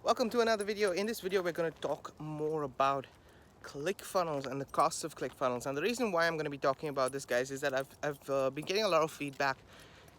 Welcome to another video. In this video, we're going to talk more about ClickFunnels and the cost of ClickFunnels. And the reason why I'm going to be talking about this, guys, is that I've been getting a lot of feedback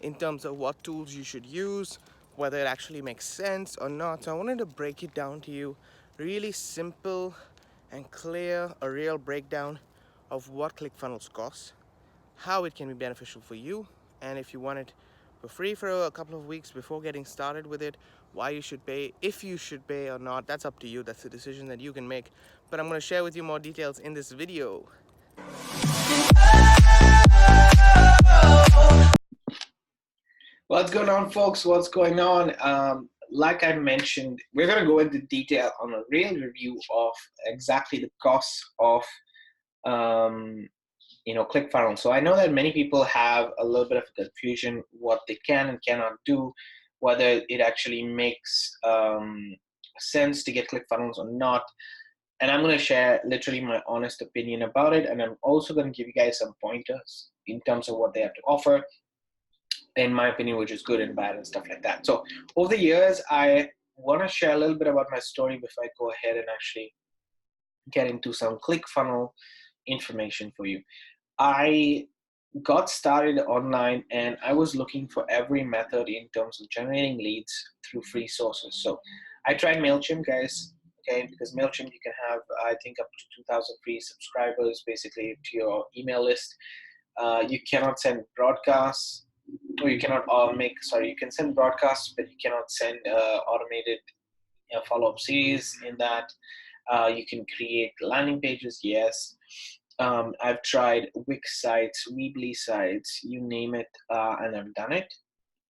in terms of what tools you should use, whether it actually makes sense or not. So I wanted to break it down to you, really simple and clear, a real breakdown of what ClickFunnels costs, how it can be beneficial for you, and if you want it for free for a couple of weeks before getting started with it, why you should pay, if you should pay or not, that's up to you. That's a decision that you can make. But I'm going to share with you more details in this video. What's going on, folks? What's going on? Like I mentioned, we're going to go into detail on a real review of exactly the costs of ClickFunnels. So I know that many people have a little bit of confusion what they can and cannot do, whether it actually makes sense to get ClickFunnels or not. And I'm going to share literally my honest opinion about it. And I'm also going to give you guys some pointers in terms of what they have to offer, in my opinion, which is good and bad and stuff like that. So over the years, I want to share a little bit about my story before I go ahead and actually get into some ClickFunnel information for you. I got started online and I was looking for every method in terms of generating leads through free sources. So I tried MailChimp, guys, okay, because MailChimp, you can have, I think, up to 2,000 free subscribers basically to your email list. You cannot send broadcasts, or you cannot you can send broadcasts, but you cannot send automated follow-up series in that. You can create landing pages, yes. I've tried Wix sites, Weebly sites, you name it, and I've done it.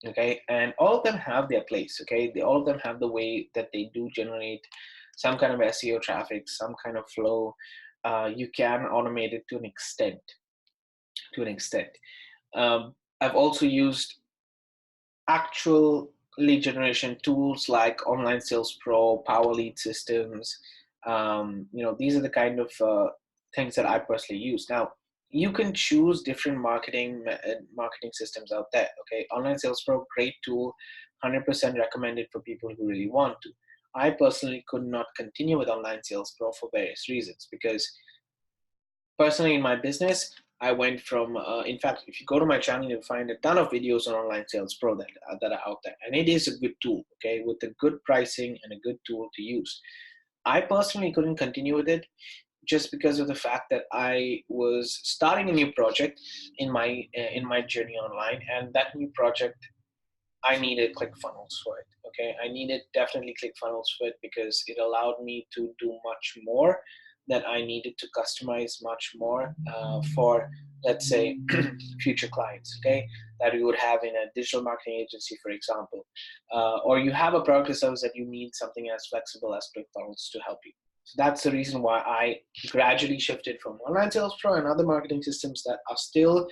Okay, and all of them have their place. Okay, all of them have the way that they do generate some kind of SEO traffic, some kind of flow. You can automate it to an extent. I've also used actual lead generation tools like Online Sales Pro, Power Lead Systems. These are the kind of things that I personally use. Now, you can choose different marketing systems out there. Okay, Online Sales Pro, great tool, 100% recommended for people who really want to. I personally could not continue with Online Sales Pro for various reasons, because personally in my business, I went from, in fact, if you go to my channel, you'll find a ton of videos on Online Sales Pro that are out there. And it is a good tool, okay, with a good pricing and a good tool to use. I personally couldn't continue with it just because of the fact that I was starting a new project in my journey online. And that new project, I needed ClickFunnels for it, okay? I needed definitely ClickFunnels for it because it allowed me to do much more, that I needed to customize much more for, let's say, future clients, okay, that we would have in a digital marketing agency, for example, or you have a product or service that you need something as flexible as ClickFunnels to help you. So that's the reason why I gradually shifted from Online Sales Pro and other marketing systems that are still,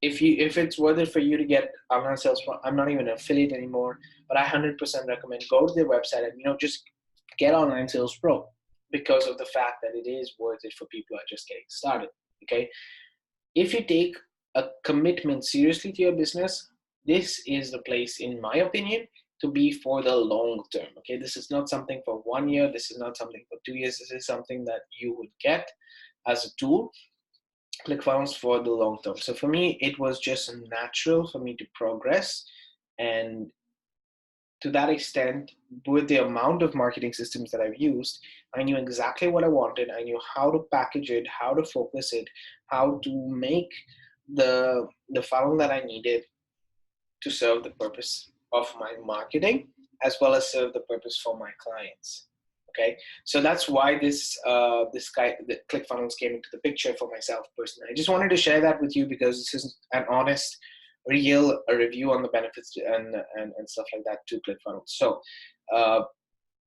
if it's worth it for you to get Online Sales Pro, I'm not even an affiliate anymore, but I 100% recommend go to their website and just get Online Sales Pro, because of the fact that it is worth it for people who are just getting started. Okay, if you take a commitment seriously to your business, this is the place, in my opinion, to be for the long term. Okay, this is not something for 1 year, this is not something for 2 years, this is something that you would get as a tool, ClickFunnels, for the long term. So for me, it was just natural for me to progress, and to that extent, with the amount of marketing systems that I've used, I knew exactly what I wanted. I knew how to package it, how to focus it, how to make the funnel that I needed to serve the purpose of my marketing, as well as serve the purpose for my clients. Okay, so that's why the ClickFunnels came into the picture for myself personally. I just wanted to share that with you because this is an honest, real review on the benefits and stuff like that to ClickFunnels. So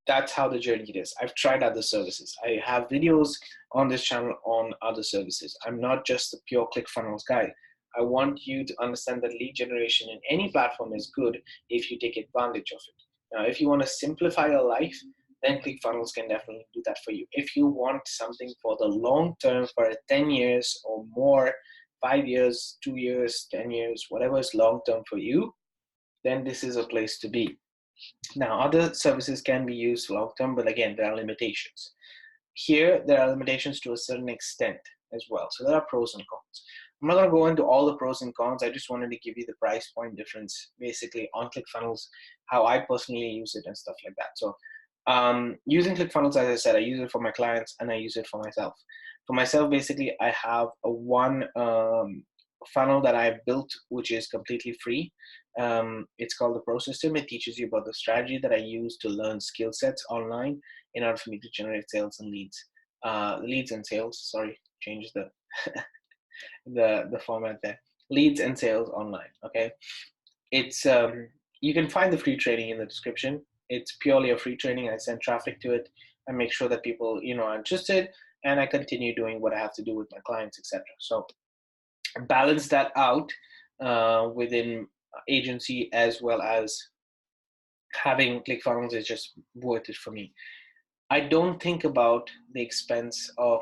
that's how the journey it is. I've tried other services. I have videos on this channel on other services. I'm not just the pure ClickFunnels guy. I want you to understand that lead generation in any platform is good if you take advantage of it. Now, if you want to simplify your life, then ClickFunnels can definitely do that for you. If you want something for the long term, for 10 years or more, 5 years, 2 years, 10 years, whatever is long term for you, then this is a place to be. Now, other services can be used long-term, but again, there are limitations. Here, there are limitations to a certain extent as well. So there are pros and cons. I'm not going to go into all the pros and cons. I just wanted to give you the price point difference, basically, on ClickFunnels, how I personally use it and stuff like that. So using ClickFunnels, as I said, I use it for my clients and I use it for myself. For myself, basically, I have a one funnel that I built, which is completely free. It's called the Pro System. It teaches you about the strategy that I use to learn skill sets online in order for me to generate sales and leads. Leads and sales, sorry, change the the format there. Leads and sales online, okay? It's you can find the free training in the description. It's purely a free training. I send traffic to it. I make sure that people, are interested, and I continue doing what I have to do with my clients, etc. So balance that out within agency, as well as having ClickFunnels is just worth it for me. I don't think about the expense of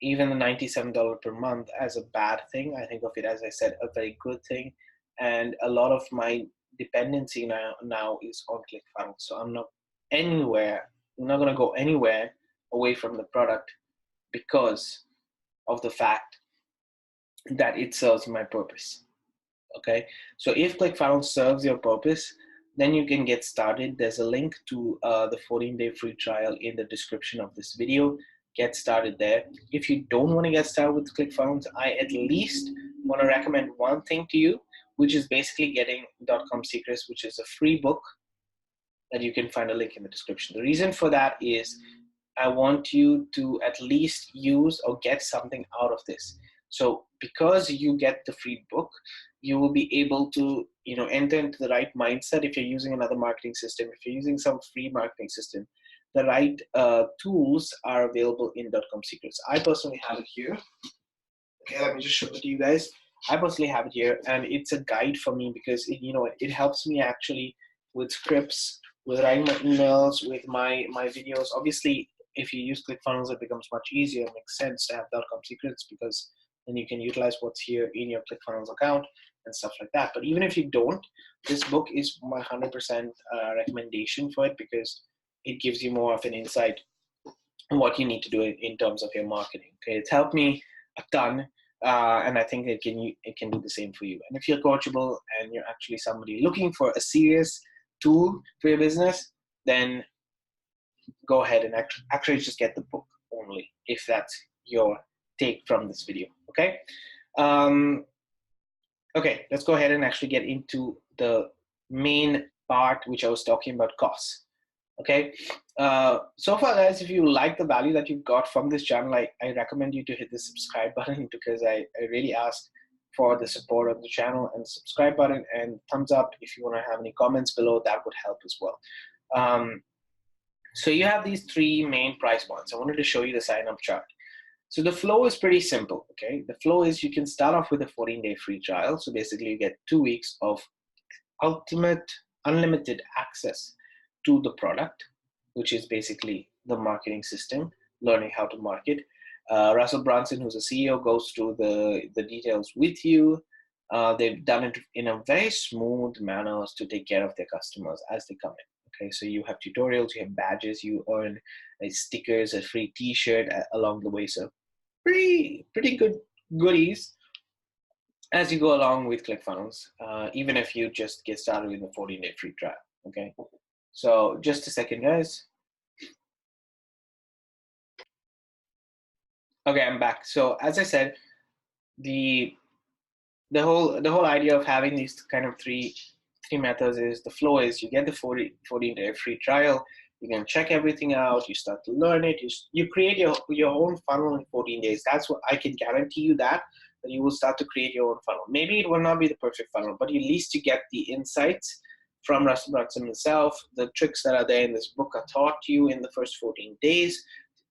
even the $97 per month as a bad thing. I think of it, as I said, a very good thing. And a lot of my dependency now is on ClickFunnels. So I'm not going to go anywhere away from the product because of the fact that it serves my purpose. Okay, so if ClickFunnels serves your purpose, then you can get started. There's a link to the 14-day free trial in the description of this video. Get started there. If you don't want to get started with ClickFunnels, I at least want to recommend one thing to you, which is basically getting .com-secrets, which is a free book that you can find a link in the description. The reason for that is I want you to at least use or get something out of this. So because you get the free book, you will be able to enter into the right mindset. If you're using another marketing system, if you're using some free marketing system, the right tools are available in .com-secrets. I personally have it here. Okay, let me just show it to you guys. I personally have it here, and it's a guide for me because it helps me actually with scripts, with writing my emails, with my videos. Obviously, if you use ClickFunnels, it becomes much easier. It makes sense to have .com-secrets because then you can utilize what's here in your ClickFunnels account and stuff like that. But even if you don't, this book is my 100% recommendation for it because it gives you more of an insight on what you need to do in terms of your marketing. Okay, it's helped me a ton, and I think it can do the same for you. And if you're coachable and you're actually somebody looking for a serious tool for your business, then go ahead and actually just get the book only, if that's your take from this video. Okay. Okay, let's go ahead and actually get into the main part, which I was talking about, costs. Okay, so far, guys, if you like the value that you got from this channel, I recommend you to hit the subscribe button because I really ask for the support of the channel, and the subscribe button and thumbs up. If you want to have any comments below, that would help as well. So you have these three main price points. I wanted to show you the sign up chart. So the flow is pretty simple, okay? The flow is you can start off with a 14-day free trial. So basically you get 2 weeks of unlimited access to the product, which is basically the marketing system, learning how to market. Russell Brunson, who's a CEO, goes through the details with you. They've done it in a very smooth manner to take care of their customers as they come in. Okay, so you have tutorials, you have badges, you earn stickers, a free T-shirt along the way. So pretty good goodies as you go along with ClickFunnels, even if you just get started with a 14-day free trial. Okay, so just a second, guys. Okay, I'm back. So as I said, the whole idea of having these kind of three methods is the flow is you get the 14-day free trial. You can check everything out. You start to learn it. You create your own funnel in 14 days. That's what I can guarantee you that you will start to create your own funnel. Maybe it will not be the perfect funnel, but at least you get the insights from Russell Brunson himself. The tricks that are there in this book are taught to you in the first 14 days,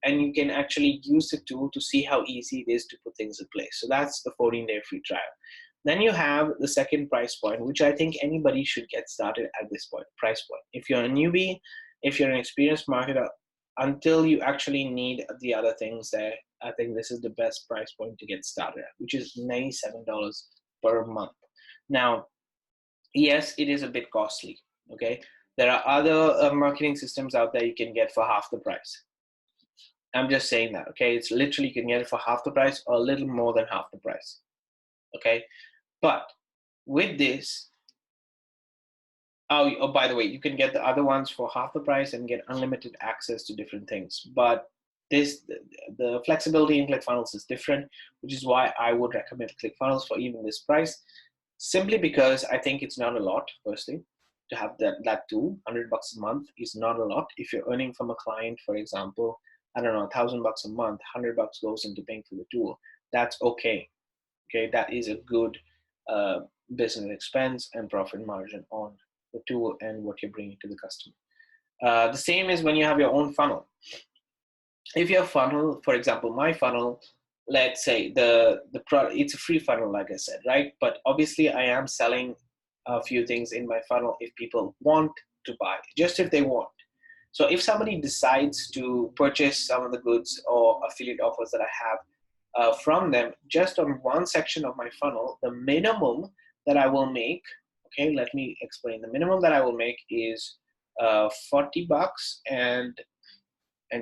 and you can actually use the tool to see how easy it is to put things in place. So that's the 14-day free trial. Then you have the second price point, which I think anybody should get started at this price point. If you're a newbie, if you're an experienced marketer, until you actually need the other things there, I think this is the best price point to get started at, which is $97 per month. Now, yes, it is a bit costly, okay? There are other marketing systems out there you can get for half the price. I'm just saying that, okay? It's literally you can get it for half the price or a little more than half the price, okay? But with this, oh, by the way, you can get the other ones for half the price and get unlimited access to different things. But the flexibility in ClickFunnels is different, which is why I would recommend ClickFunnels for even this price, simply because I think it's not a lot, firstly. To have that tool, $100 a month is not a lot. If you're earning from a client, for example, I don't know, $1,000 a month, $100 goes into paying for the tool. That's okay. Okay, that is a good uh, business expense and profit margin on the tool and what you're bringing to the customer. The same is when you have your own funnel. If your funnel, for example, my funnel, let's say the product, it's a free funnel, like I said, right? But obviously, I am selling a few things in my funnel if people want to buy, just if they want. So if somebody decides to purchase some of the goods or affiliate offers that I have from them, just on one section of my funnel, the minimum that I will make, okay, let me explain. The minimum that I will make is $40 and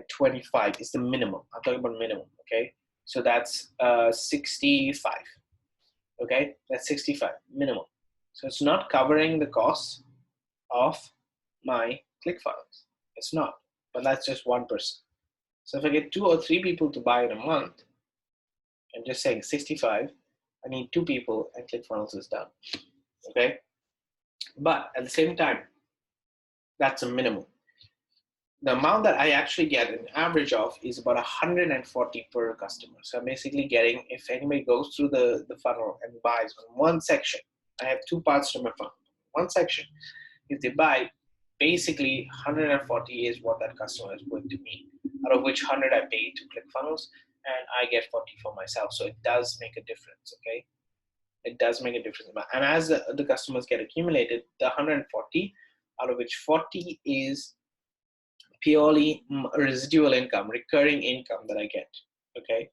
25 is the minimum. I'm talking about minimum, okay? So that's 65, okay? That's 65 minimum. So it's not covering the costs of my ClickFunnels. It's not, but that's just one person. So if I get 2 or 3 people to buy it a month, I'm just saying 65, I need 2 people and ClickFunnels is done, okay? But at the same time, that's a minimum. The amount that I actually get an average of is about 140 per customer. So I'm basically getting, if anybody goes through the funnel and buys on one section, I have 2 parts to my funnel. One section, if they buy, basically 140 is what that customer is going to me, out of which 100 I pay to ClickFunnels and I get 40 for myself. So it does make a difference, okay? It does make a difference. And as the customers get accumulated, the 140, out of which 40 is purely residual income, recurring income that I get, okay?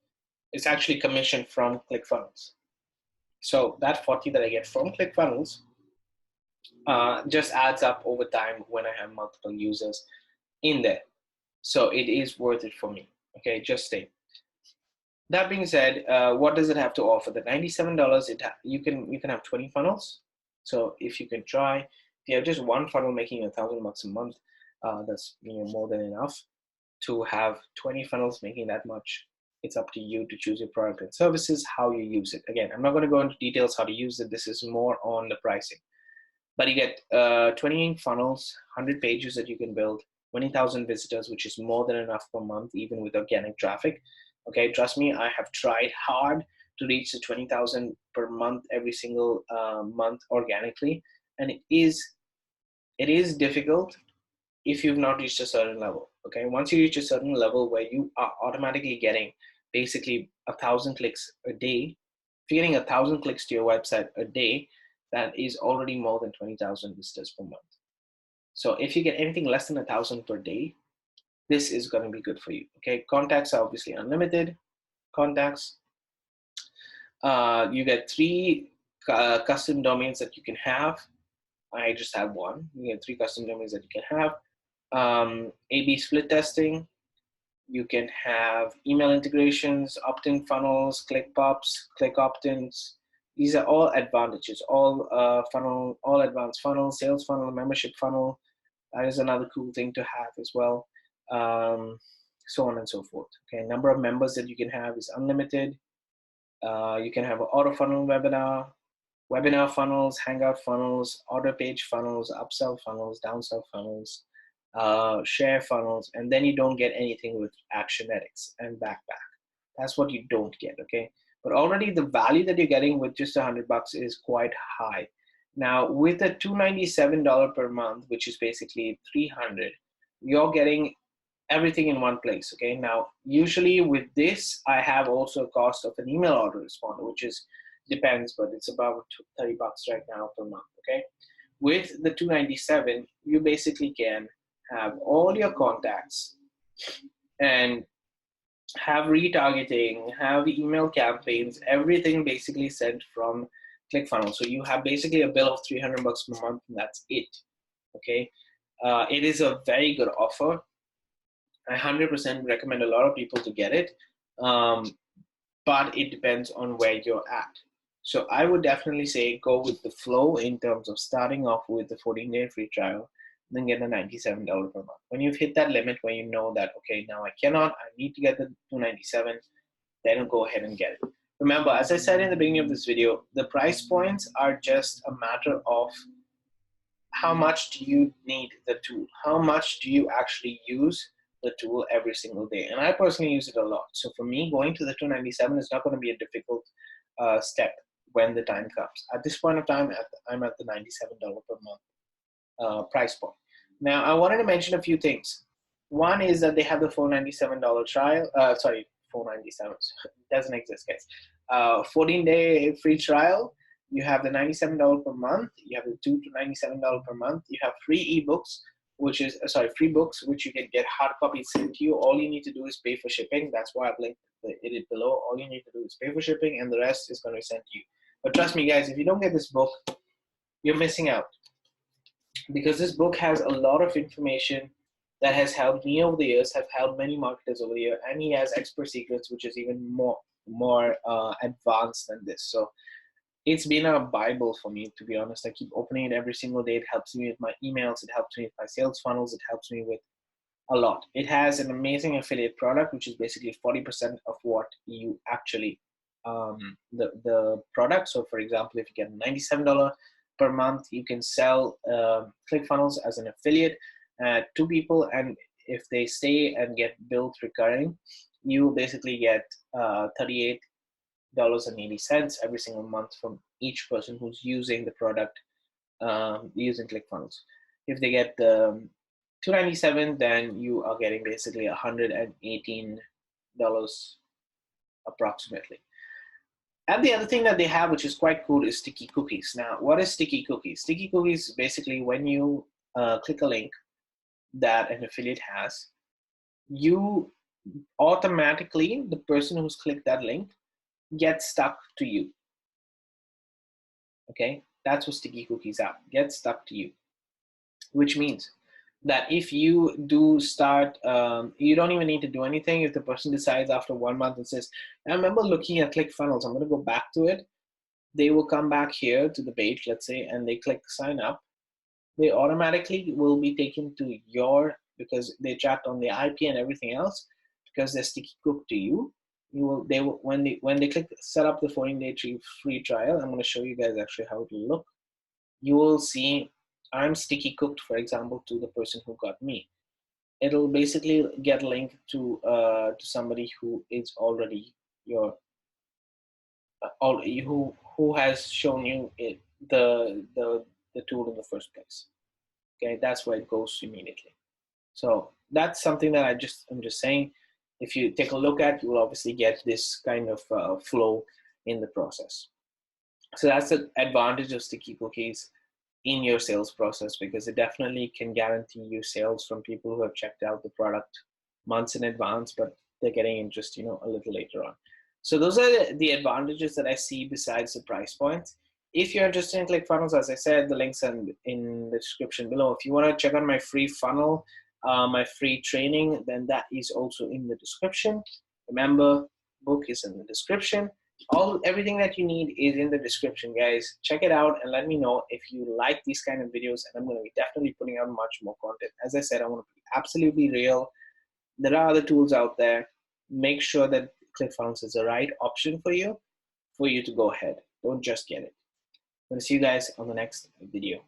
It's actually commission from ClickFunnels. So that 40 that I get from ClickFunnels just adds up over time when I have multiple users in there. So it is worth it for me, okay? Just stay. That being said, what does it have to offer? The $97, you can have 20 funnels. So if you can try, if you have just one funnel making $1,000 a month, that's more than enough. To have 20 funnels making that much, it's up to you to choose your product and services, how you use it. Again, I'm not going to go into details how to use it. This is more on the pricing. But you get 20 funnels, 100 pages that you can build, 20,000 visitors, which is more than enough per month, even with organic traffic. Okay, trust me, I have tried hard to reach the 20,000 per month every single month organically, and it is difficult if you've not reached a certain level. Okay, once you reach a certain level where you are automatically getting basically 1,000 clicks a day, if you're getting 1,000 clicks to your website a day, that is already more than 20,000 visitors per month. So if you get anything less than 1,000 per day, this is going to be good for you. Okay, contacts are obviously unlimited contacts. You get 3 custom domains that you can have. I just have one. You get 3 custom domains that you can have. A/B split testing. You can have email integrations, opt-in funnels, click pops, click opt-ins. These are all advantages, all funnel, all advanced funnels, sales funnel, membership funnel. That is another cool thing to have as well. So on and so forth. Okay, number of members that you can have is unlimited. You can have an auto funnel webinar funnels, hangout funnels, order page funnels, upsell funnels, downsell funnels, share funnels, and then you don't get anything with Actionetics and backpack. That's what you don't get, okay? But already the value that you're getting with just $100 is quite high. Now with a $297 per month, which is basically $300, you're getting everything in one place, okay? Now usually with this, I have also a cost of an email autoresponder, which is depends, but it's about $30 right now per month, okay? With the $297, you basically can have all your contacts and have retargeting, have email campaigns, everything basically sent from ClickFunnels. So you have basically a bill of $300 per month, and that's it. Okay. It is a very good offer. I 100% recommend a lot of people to get it, but it depends on where you're at. So I would definitely say go with the flow in terms of starting off with the 14-day free trial, then get the $97 per month. When you've hit that limit where you know that, okay, now I need to get the $297, then go ahead and get it. Remember, as I said in the beginning of this video, the price points are just a matter of how much do you need the tool? How much do you actually use the tool every single day? And I personally use it a lot. So for me, going to the 297 is not going to be a difficult step when the time comes. At this point of time, I'm at the $97 per month price point. Now, I wanted to mention a few things. One is that they have the $497 trial. Sorry, $497 doesn't exist, guys. 14-day free trial. You have the $97 per month. You have the $2 to $97 per month. You have free ebooks, which is free books, which you can get hard copies sent to you. All you need to do is pay for shipping. That's why I've linked it below. All you need to do is pay for shipping, and the rest is going to be sent to you. But trust me, guys, if you don't get this book, you're missing out, because this book has a lot of information that has helped me over the years, have helped many marketers over the year, and he has expert secrets, which is even more advanced than this. So it's been a Bible for me, to be honest. I keep opening it every single day. It helps me with my emails. It helps me with my sales funnels. It helps me with a lot. It has an amazing affiliate product, which is basically 40% of what you actually, the product. So for example, if you get $97 per month, you can sell Clickfunnels as an affiliate to people. And if they stay and get billed recurring, you basically get $38.80 every single month from each person who's using the product, using ClickFunnels. If they get the $297, then you are getting basically $118 approximately. And the other thing that they have, which is quite cool, is sticky cookies. Now, what is sticky cookies? Sticky cookies, basically, when you click a link that an affiliate has, you automatically, the person who's clicked that link, get stuck to you. Okay, that's what sticky cookies are. Get stuck to you, which means that if you do start, you don't even need to do anything. If the person decides after 1 month and says, I remember looking at ClickFunnels, I'm going to go back to it, they will come back here to the page, let's say, and they click sign up. They automatically will be taken to your, because they tracked on the IP and everything else, because they're sticky cooked to you. They will when they click set up the 14-day free trial. I'm going to show you guys actually how it will look. You will see I'm sticky cooked, for example, to the person who got me. It'll basically get linked to somebody who is already your who has shown you the tool in the first place. Okay, that's where it goes immediately. So that's something that I'm just saying. If you take a look at, you will obviously get this kind of flow in the process. So that's the advantage of sticky cookies in your sales process, because it definitely can guarantee you sales from people who have checked out the product months in advance, but they're getting interest, a little later on. So those are the advantages that I see besides the price points. If you're interested in ClickFunnels, as I said, the links are in the description below. If you want to check out my free funnel, my free training, then that is also in the description. Remember, book is in the description. Everything that you need is in the description, guys. Check it out and let me know if you like these kind of videos, and I'm going to be definitely putting out much more content. As I said, I want to be absolutely real. There are other tools out there. Make sure that ClickFunnels is the right option for you to go ahead. Don't just get it. I'm going to see you guys on the next video.